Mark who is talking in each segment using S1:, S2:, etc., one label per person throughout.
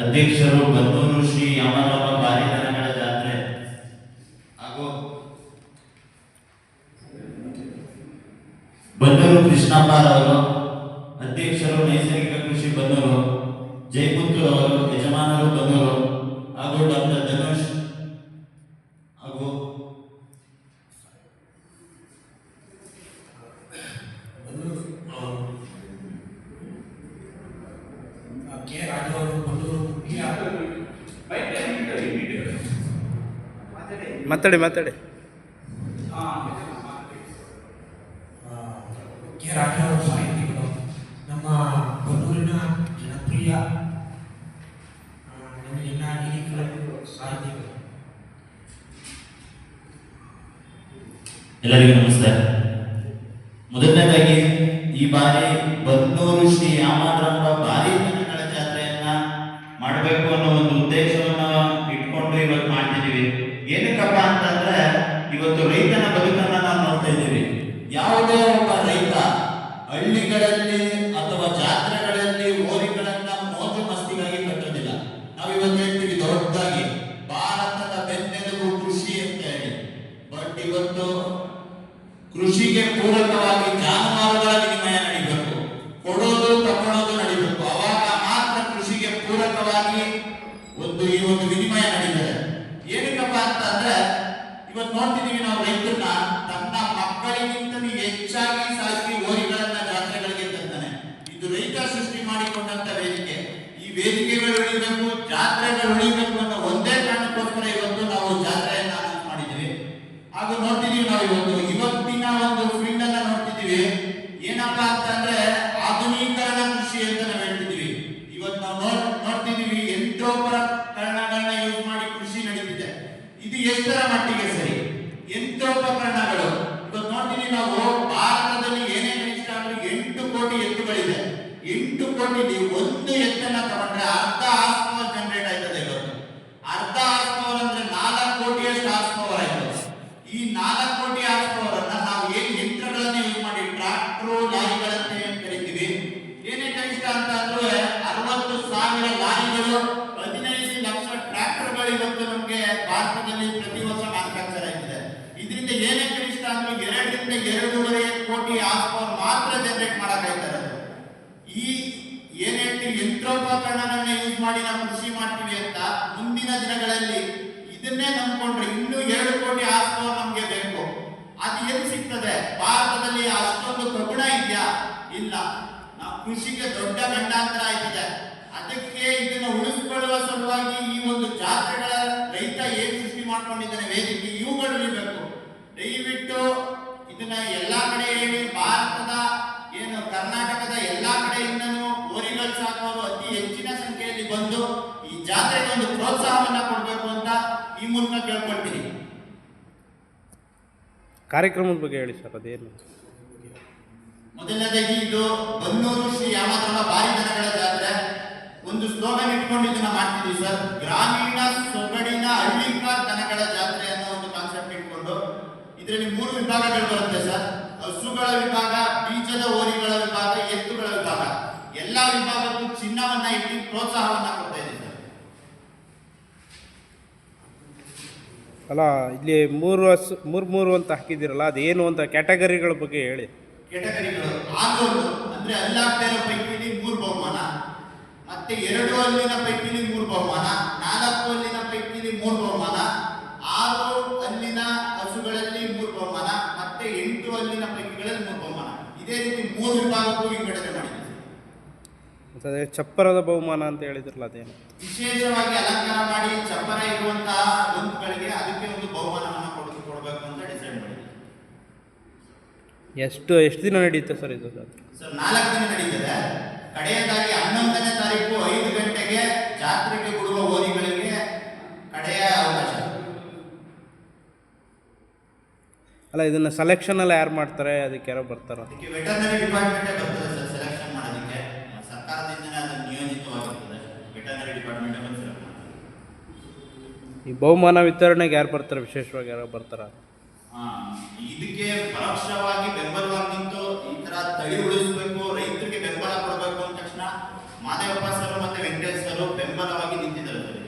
S1: ಅಧ್ಯಕ್ಷರು ಬನ್ನೂರು ಶ್ರೀ ಯಾಮರಾಮ ಬಾರಿದನಗಳ ಜಾತ್ರೆ ಹಾಗೂ ಬನ್ನೂರು ಕೃಷ್ಣಪ್ಪರವರು ಅಧ್ಯಕ್ಷರು ನೈಸರ್ಗಿಕ ಕೃಷಿ ಬನ್ನೂರು, ಜಯಪುತ್ತೂರು ಅವರು ಯಜಮಾನರು ಬನ್ನೂರು ಹಾಗೂ ಡಾಕ್ಟರ್ ಧನುಷ್ ಹಾಗೂ
S2: ಮಾತಾಡಿ
S3: ಕೆ ರಾಜವರು ಸಾಹಿತಿಗಳು, ನಮ್ಮ ಬನ್ನೂರಿನ ಜನಪ್ರಿಯ ಎಲ್ಲ ಹಿರಿಕರು ಸಾಹಿತಿಗಳು.
S1: ಎಲ್ಲರಿಗೂ ನಮಸ್ಕಾರ. ಮೊದಲನೇದಾಗಿ ಈ ಬಾರಿ ಬನ್ನೂರು ಶ್ರೀ ಯಾಮರಾಮ ಬಾರಿದನಗಳ ಜಾತ್ರೆಯನ್ನ ಮಾಡಬೇಕು ಅನ್ನೋ ಒಂದು ಉದ್ದೇಶವನ್ನು ಇಟ್ಕೊಂಡು ಇವತ್ತು ಮಾಡ್ತಿದ್ದೀವಿ. ಏನಕ್ಕಪ್ಪ ಅಂತಂದ್ರೆ ಇವತ್ತು ರೈತನ ಬದುಕನ್ನ ನಾವು ನೋಡ್ತಾ ಇದ್ದೀವಿ. ಯಾವುದೇ ಒಬ್ಬ ರೈತ ಹಳ್ಳಿಗಳಲ್ಲಿ ಅಥವಾ ಜಾತ್ರೆಗಳಲ್ಲಿ ಹೋರಿಗಳನ್ನ ಮೋಜು ಮಸ್ತಿಗಾಗಿ ಕಟ್ಟೋದಿಲ್ಲ. ನಾವು ಇವತ್ತು ಹೇಳ್ತೀವಿ ದೊಡ್ಡದಾಗಿ ಭಾರತದ ಬೆನ್ನೆಲುಬು ಕೃಷಿ ಅಂತ ಹೇಳಿ. ಬಟ್ ಇವತ್ತು ಕೃಷಿಗೆ ಪೂರಕವಾಗಿ ಜಾನುವಾರುಗಳ ವಿನಿಮಯ ನಡೀಬೇಕು, ಕೊಡೋದು ತಗೊಳ್ಳೋದು ನಡೀಬೇಕು. ಅವಾಗ ಮಾತ್ರ ಕೃಷಿಗೆ ಪೂರಕವಾಗಿ ಈ ಒಂದು ವಿನಿಮಯ ನಡೀತದೆ. ಏನಕ್ಕಪ್ಪ ಅಂತಂದ್ರೆ ಇವತ್ತು ನೋಡ್ತಿದೀವಿ ನಾವು ರೈತರನ್ನ ತನ್ನ ಮಕ್ಕಳಿಗಿಂತ ಹೆಚ್ಚಾಗಿ ಸಾಕಿ ಹೋರಿಗಳನ್ನ ಜಾತ್ರೆಗಳಿಗೆ ತಂದಾನೆ. ಇದು ರೈತ ಸೃಷ್ಟಿ ಮಾಡಿಕೊಂಡಂತ ವೇದಿಕೆ. ಈ ವೇದಿಕೆಗಳು ಉಳಿಬೇಕು, ಜಾತ್ರೆಗಳು ಉಳಿಬೇಕು ಅನ್ನೋ ಒಂದೇ ಕಾರಣಕ್ಕೋಸ್ಕರ ಇವತ್ತು ನಾವು ಜಾತ್ರೆಯನ್ನ ಅನೌನ್ಸ್ ಮಾಡಿದ್ದೀವಿ. ಹಾಗೂ ನೋಡ್ತಿದೀವಿ ನಾವು ಇವತ್ತಿನ ಒಂದು ಫೀಲ್ಡ್ ಅನ್ನ ನೋಡ್ತಿದೀವಿ. ಏನಪ್ಪಾ ಅಂತಂದ್ರೆ ಆಧುನೀಕರಣ ಕೃಷಿ ಅಂತ ನಾವು ಹೇಳ್ತಿದೀವಿ. ಇವತ್ತು ನಾವು ನೋಡ್ತಿದೀವಿ ಯಂತ್ರೋಪಕರಣಗಳನ್ನ ಯೂಸ್ ಮಾಡಿ ಕೃಷಿ ನಡೀತಿದೆ. ಇದು ಎಷ್ಟರ ಮಟ್ಟಿಗೆ ಸರಿ? ಯಂತ್ರೋಪಕರಣಗಳು ಇವತ್ತು ನೋಡ್ತೀವಿ ನಾವು ಭಾರತದಲ್ಲಿ ಏನೇ ಕನಿಷ್ಠ ಅಂದ್ರೆ 8 ಕೋಟಿ ಎತ್ತುಗಳಿದೆ. 8 ಕೋಟಿ ಒಂದು ಎತ್ತನ್ನ ತಗೊಂಡ್ರೆ ಅರ್ಧ ಹಾರ್ಸ್ ಪವರ್ ಜನರೇಟ್ ಆಯ್ತದೆ. ಇವತ್ತು ಅರ್ಧ ಹಾರ್ಸ್ ಪವರ್ ಅಂದ್ರೆ 4 ಕೋಟಿಯಷ್ಟು ಹಾರ್ಸ್ ಪವರ್ ಆಯ್ತದೆ. ಈ 4 ಕೋಟಿ ಹಾರ್ಸ್ ಪವರ್ ಅನ್ನ ನಾವು ಏನ್ ಯಂತ್ರಗಳನ್ನ ಯೂಸ್ ಮಾಡಿ ಟ್ರಾಕ್ಟರ್ ಲಾರಿಗಳಂತ ಏನ್ ಕರಿತೀವಿ, ಏನೇ ಕನಿಷ್ಠ ಅಂತ ಅಂದ್ರೆ 60,000 ಲಾರಿಗಳು, 15 ಲಕ್ಷ ಟ್ರಾಕ್ಟರ್ಗಳು ಇವತ್ತು ನಮಗೆ ಭಾರತದಲ್ಲಿ ಪ್ರತಿ ವರ್ಷ ಮ್ಯಾನುಫ್ಯಾಕ್ಚರ್ ಆಗಿದೆ. ಇದರಿಂದ ಏನೇ ಕನಿಷ್ಠ ಅಂದ್ರೆ 2 ರಿಂದ 2.5 ಕೋಟಿ ಹಾರ್ಸ್ ಪವರ್ ಮಾತ್ರ ಜನರೇಟ್ ಮಾಡಕ್ಕಾಯ್ತಾರೆ. ಈ ಏನ್ ಹೇಳ್ತೀವಿ ಯಂತ್ರೋಪಕರಣಗಳನ್ನ ಯೂಸ್ ಮಾಡಿ ನಾವು ಕೃಷಿ ಮಾಡ್ತೀವಿ ಅಂತ ಮುಂದಿನ ದಿನಗಳಲ್ಲಿ ಇದನ್ನೇ ನಂಬ್ಕೊಂಡ್ರೆ ಇನ್ನೂ 2 ಕೋಟಿ ಹಾರ್ಸ್ ಪವರ್ ನಮ್ಗೆ ಬೇಕು. ಅದು ಎಲ್ಲಿ ಸಿಗ್ತದೆ? ಭಾರತದಲ್ಲಿ ಅಷ್ಟೊಂದು ಪ್ರಗುಣ ಇದೆಯಾ? ಇಲ್ಲ. ನಾವು ಕೃಷಿಗೆ ದೊಡ್ಡ ಗಂಡಾಂತರ ಆಯ್ತದೆ. ಅದಕ್ಕೆ ಇದನ್ನ ಉಳಿಸಿಕೊಳ್ಳುವ ಸಲುವಾಗಿ ಈ ಒಂದು ಜಾತ್ರೆಗಳ ರೈತ ಏನ್ ಸೃಷ್ಟಿ ಮಾಡ್ಕೊಂಡಿದ್ದಾನೆ ವೇದಿಕೆ, ಇವುಗಳು ಉಳಿಬೇಕು. ದಯವಿಟ್ಟು ಇದನ್ನ ಎಲ್ಲಾ ಕಡೆ ಹೇಳಿ, ಭಾರತದ ಏನು ಕರ್ನಾಟಕದ ಎಲ್ಲಾ ಕಡೆಯಿಂದನೂ ಹೋರಿಗಳು ಸಾಕೋರು ಅತಿ ಹೆಚ್ಚಿನ ಸಂಖ್ಯೆಯಲ್ಲಿ ಬಂದು ಈ ಜಾತ್ರೆಗೆ ಒಂದು ಪ್ರೋತ್ಸಾಹವನ್ನ ಕೊಡಬೇಕು ಅಂತ ಈ ಮೂಲಕ ಕೇಳ್ಕೊಳ್ತೀನಿ.
S2: ಕಾರ್ಯಕ್ರಮದ ಬಗ್ಗೆ ಹೇಳಿ ಸರ್, ಅದೇನು?
S1: ಮೊದಲನೇದಾಗಿ ಇದು ಬನ್ನೂರು ಶ್ರೀ ಯಾಮರಾಮ ಬಾರಿದನಗಳ ಜಾತ್ರೆ. ಒಂದು ಸ್ಲೋಗನ್ ಇಟ್ಕೊಂಡು ಇದನ್ನ ಮಾಡ್ತಿದ್ವಿ ಸರ್. ಗ್ರಾಮೀಣ ಸೊಗಡಿನ ಹಳ್ಳಿಕಾರ್ ದನಗಳ ಜಾತ್ರೆ ಅನ್ನೋ ಒಂದು ಕಾನ್ಸೆಪ್ಟ್ ಇಟ್ಕೊಂಡು ಇದರಲ್ಲಿ 3 ವಿಭಾಗಗಳು ಬರುತ್ತೆ ಸರ್. ಹಸುಗಳ ವಿಭಾಗ, ಬೀಜದ ಹೋರಿಗಳ ವಿಭಾಗ, ಎತ್ತುಗಳ ವಿಭಾಗ. ಎಲ್ಲಾ ವಿಭಾಗಕ್ಕೂ ಚಿನ್ನವನ್ನ ಇಟ್ಟು ಪ್ರೋತ್ಸಾಹವನ್ನ ಕೊಡ್ತಾ ಇದೆ ಸರ್.
S2: ಅಲ್ಲ, ಇಲ್ಲಿ 3 ಅಂತ ಹಾಕಿದ್ದೀರಲ್ಲ, ಅದೇನು ಅಂತ ಕ್ಯಾಟಗರಿಗಳ ಬಗ್ಗೆ ಹೇಳಿ.
S1: ಕೆಟಗರಿಗಳು 6 ಅಂದ್ರೆ ಅಲ್ಲಾಗ್ತಾ ಇರೋ ಪೈಕಿಲಿ 3 ಬಹುಮಾನ, ಮತ್ತೆ 2 ಹಲ್ಲಿನ ಪೈಕಿಲಿ 3 ಬಹುಮಾನ, 4 ಹಲ್ಲಿನ ಪೈಕಿಲಿ 3 ಬಹುಮಾನ, 6 ಹಲ್ಲಿನ ಹಸುಗಳಲ್ಲಿ 3 ಬಹುಮಾನ, ಮತ್ತೆ 8 ಹಲ್ಲಿನ ಪೈಕಿಗಳಲ್ಲಿ 3 ಬಹುಮಾನ. ಇದೇ ರೀತಿ 3 ವಿಭಾಗಕ್ಕೂ ವಿಂಗಡಣೆ ಮಾಡಿದ್ದೀವಿ.
S2: ಅದೇ ಚಪ್ಪರದ ಬಹುಮಾನ ಅಂತ ಹೇಳಿದ್ರಲ್ಲ, ಅದೇನು?
S1: ವಿಶೇಷವಾಗಿ ಅಲಂಕಾರ ಮಾಡಿ ಚಪ್ಪರ ಇರುವಂತಹ ಗುಂಪುಗಳಿಗೆ ಅದಕ್ಕೆ ಒಂದು ಬಹುಮಾನವನ್ನು ಕೊಡಬೇಕು ಅಂತ ಡಿಸೈಡ್ ಮಾಡಿದ್ದೀವಿ.
S2: ಎಷ್ಟು ದಿನ ನಡೆಯುತ್ತೆ ಸರ್ ಇದು?
S1: ಸರ್ 4 ದಿನ ನಡೀತದೆ. ಕಡೆಯದಾಗಿ 11ನೇ ತಾರೀಕು 5 ಗಂಟೆಗೆ ಜಾತ್ರೆಗೆ ಬಿಡುವ ಹೋರಿಗಳಿಗೆ ಕಡೆಯ ಅವಕಾಶ.
S2: ಅಲ್ಲ, ಇದನ್ನ ಸೆಲೆಕ್ಷನ್ ಎಲ್ಲ ಯಾರು ಮಾಡ್ತಾರೆ? ಅದಕ್ಕೆ ಯಾರೋ ಬರ್ತಾರ?
S1: ಅದಕ್ಕೆ ವೆಟರ್ನರಿ ಡಿಪಾರ್ಟ್ಮೆಂಟೇ ಬರ್ತದೆ ಸರ್ ಸೆಲೆಕ್ಷನ್ ಮಾಡೋದಕ್ಕೆ. ಸರ್ಕಾರದಿಂದನೇ ಅದನ್ನು ನಿಯೋಜಿತವಾಗಿರ್ತದೆ. ವೆಟರ್ನರಿ ಡಿಪಾರ್ಟ್ಮೆಂಟ್ ಬಂದು ಸೆಲೆಕ್ಟ್ ಮಾಡ್ತಾರೆ.
S2: ಈ ಬಹುಮಾನ ವಿತರಣೆಗೆ ಯಾರು ಬರ್ತಾರೆ? ವಿಶೇಷವಾಗಿ ಯಾರೋ ಬರ್ತಾರ?
S1: ಇದಕ್ಕೆ ಪರೋಕ್ಷವಾಗಿ ಬೆಂಬಲವಾಗಿ ನಿಂತು ಈ ತರ ತಳಿ ಉಳಿಸಬೇಕು, ರೈತರಿಗೆ ಬೆಂಬಲ ಕೊಡಬೇಕು ಅಂದ ತಕ್ಷಣ ಮಾದೇವಪ್ಪ ಸರ್ ಮತ್ತೆ ವೆಂಕಟೇಶ್ ಸರ್ ಗ್ರಾಮಸ್ಥರು ಬೆಂಬಲವಾಗಿ ನಿಂತಿದ್ದಾರೆ ಸರ್.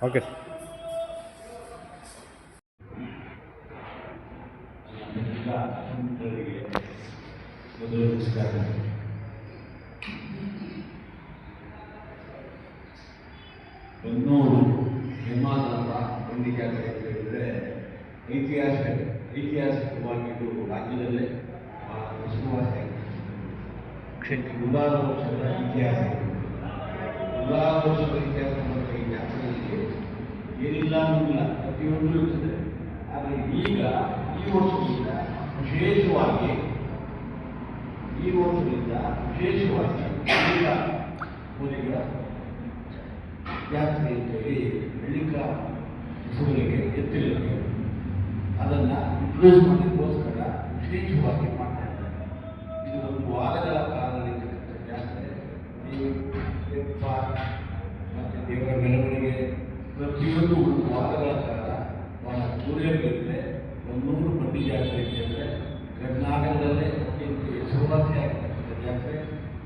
S2: ಓಕೆ
S4: ಬನ್ನೂರು ಹೇಮಾನಂದ ಬಂಡಿ ಜಾತ್ರೆ ಅಂತ ಹೇಳಿದರೆ ಐತಿಹಾಸಿಕವಾಗಿ ಇದು ರಾಜ್ಯದಲ್ಲೇ ಬಹಳ ಹೆಸರುವಾಸಿಯಾಗಿದೆ. ನೂರಾರು ವರ್ಷಗಳ ಇತಿಹಾಸ ಮಾಡುವ ಈ ಜಾತ್ರೆಯಲ್ಲಿ ಏನಿಲ್ಲ ಅನ್ನೋದಿಲ್ಲ, ಪ್ರತಿಯೊಂದು ಇರ್ತದೆ. ಆದರೆ ಈಗ ಈ ವರ್ಷದಿಂದ ವಿಶೇಷವಾಗಿ ಊರಿಗಳ ಜಾತ್ರೆ ಅಂತೇಳಿ ಹಳ್ಳಿಕ ಹೆಸರುಗಳಿಗೆ ಎತ್ತಲಿಕ್ಕೆ ಅದನ್ನು ಇಂಟ್ರೊಡ್ಯೂಸ್ ಮಾಡಲಿಕ್ಕೋಸ್ಕರ ವಿಶೇಷವಾಗಿ ಮಾಡ್ತಾರೆ. ಇದು ಒಂದು ವಾರಗಳ ಕಾಲ ನಡೀತಕ್ಕಂಥ ಜಾತ್ರೆ. ತೆಪ್ಪ ಮತ್ತು ದೇವರ ಮೆರವಣಿಗೆ ಪ್ರತಿಯೊಂದು ಒಂದು ವಾರಗಳ ಕಾಲ ಬಹಳ ಸೂರ್ಯಗಳಿದ್ರೆ ಬನ್ನೂರು ಬಂಡಿ ಜಾತ್ರೆ ಅಂತಂದರೆ ಕರ್ನಾಟಕದಲ್ಲೇ ಅತ್ಯಂತ ಹೆಸರುವಾಸಿಯಾಗಿರ್ತಕ್ಕಂಥ ಜಾತ್ರೆ.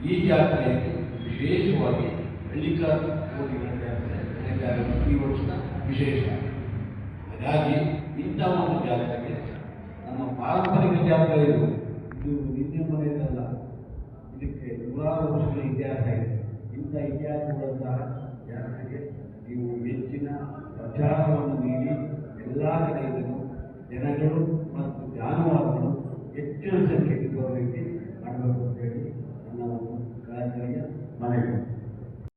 S4: ಈ ಜಾತ್ರೆಯಲ್ಲಿ ವಿಶೇಷವಾಗಿ ಹಳ್ಳಿಕಾರ ಕೋಟಿಗಳ ಜಾತ್ರೆ ಈ ವರ್ಷದ ವಿಶೇಷ. ಹಾಗಾಗಿ ಇಂಥ ಒಂದು ಜಾತ್ರೆಗೆ ನಮ್ಮ ಪಾರಂಪರಿಕ ಜಾತ್ರೆ ಇದು ನಿನ್ನೆ ಮನೆಯದಲ್ಲ, ಇದಕ್ಕೆ ನೂರಾರು ವರ್ಷಗಳ ಇತಿಹಾಸ ಇದೆ. ಇಂಥ ಇತಿಹಾಸಗಳಂತಹ ಜಾತ್ರೆಗೆ ನೀವು ಹೆಚ್ಚಿನ ಪ್ರಚಾರವನ್ನು ನೀಡಿ ಎಲ್ಲ ಕಡೆಯಿಂದಲೂ ಜನಗಳು ಮತ್ತು ಜಾನುವಾರುಗಳು ಹೆಚ್ಚಿನ ಸಂಖ್ಯೆ